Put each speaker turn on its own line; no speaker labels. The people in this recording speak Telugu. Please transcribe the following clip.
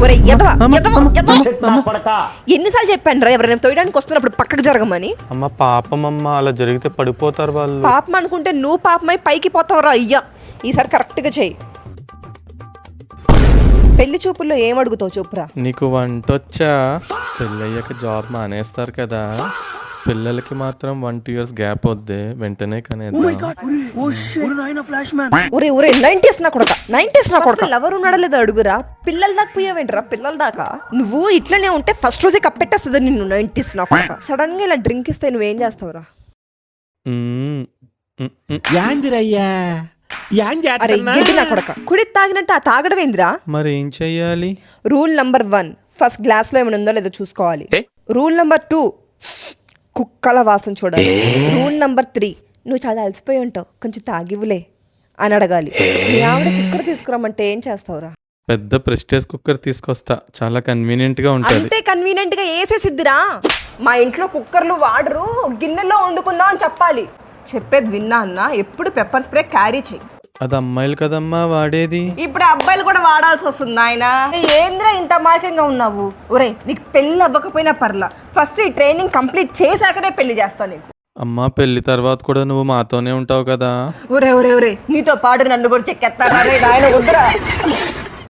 ఒరే ఎన్నిసార్లు చెప్పాను రా ఎవరైనా తోయడానికి వస్తున్నప్పుడు పక్కకు జరగమని.
అమ్మ పాపమమ్మ, అలా జరిగితే పడిపోతారు వాళ్ళు.
పాపం అనుకుంటే నువ్వు పాపమై పైకి పోతావురా అయ్యా. ఈసారి కరెక్ట్ గా చెయ్యి. పెళ్లి చూపుల్లో ఏం అడుగుతావు చెప్పురా.
నీకు వంటొచ్చా? పెళ్ళయ్యాక జాబ్ మానేస్తారు కదా, పిల్లలకి మాత్రం 1-2 years గ్యాప్ వద్దే, వెంటనే
ఒరే ఒరే 90s నా కొడక, 90s నా కొడక. ఎవరు ఉన్నాడో లేదో అడుగురా. పిల్లల దాకా పోయావేంట్రా? పిల్లల దాకా నువ్వు ఇట్లనే ఉంటే ఫస్ట్ రోజే కప్పెట్టేస్తుంది నిన్ను 90s నా కొడక. సడన్ గా ఇలా డ్రింక్ ఇస్తే నువ్వేం చేస్తావురా? అరే గడ్డి నా కొడక, కుడి తాగినట్టు ఆ తాగడమేందిరా?
మరి ఏం చెయ్యాలి?
రూల్ నంబర్ 1, ఫస్ట్ గ్లాస్ లో ఏమైనా ఉందో లేదో చూసుకోవాలి. రూల్ నంబర్ 2, కుక్కల వాసన చూడాలి. రూల్ నంబర్ 3, నువ్వు చాలా అలసిపోయి ఉంటావు, కొంచెం తాగివ్వులే అని అడగాలి. నీ ఆవిడ కుక్కర్ తీసుకురమ్మంటే ఏం చేస్తావురా?
పెద్ద ప్రెస్టేజ్ కుక్కర్ తీసుకొస్తా, చాలా కన్వీనియంట్ గా ఉంటుంది.
అంటే కన్వీనియంట్ గా వేసేసిద్దిరా. మా ఇంట్లో కుక్కర్లు వాడరు, గిన్నెలో వండుకుందాం అని చెప్పాలి. చెప్పేది విన్నా అన్న, ఎప్పుడు పెప్పర్ స్ప్రే క్యారీ చెయ్యి.
అది అమ్మాయిలు కదమ్మా వాడేది.
ఇప్పుడు అబ్బాయిలు కూడా వాడాల్సి వస్తుంది ఆయన. ఏంద్రా ఇంత మార్కంగా ఉన్నావు? ఒరే నీకు పెళ్ళి అవ్వకపోయినా పర్లా, ఫస్ట్ ఈ ట్రైనింగ్ కంప్లీట్ చేశాకనే పెళ్లి చేస్తా నీకు.
అమ్మా పెళ్లి తర్వాత కూడా నువ్వు మాతోనే ఉంటావు కదా.
ఒరే ఒరే ఒరే నీతో పాటు నన్ను కూడా చెక్కేస్తారా? వద్దురా.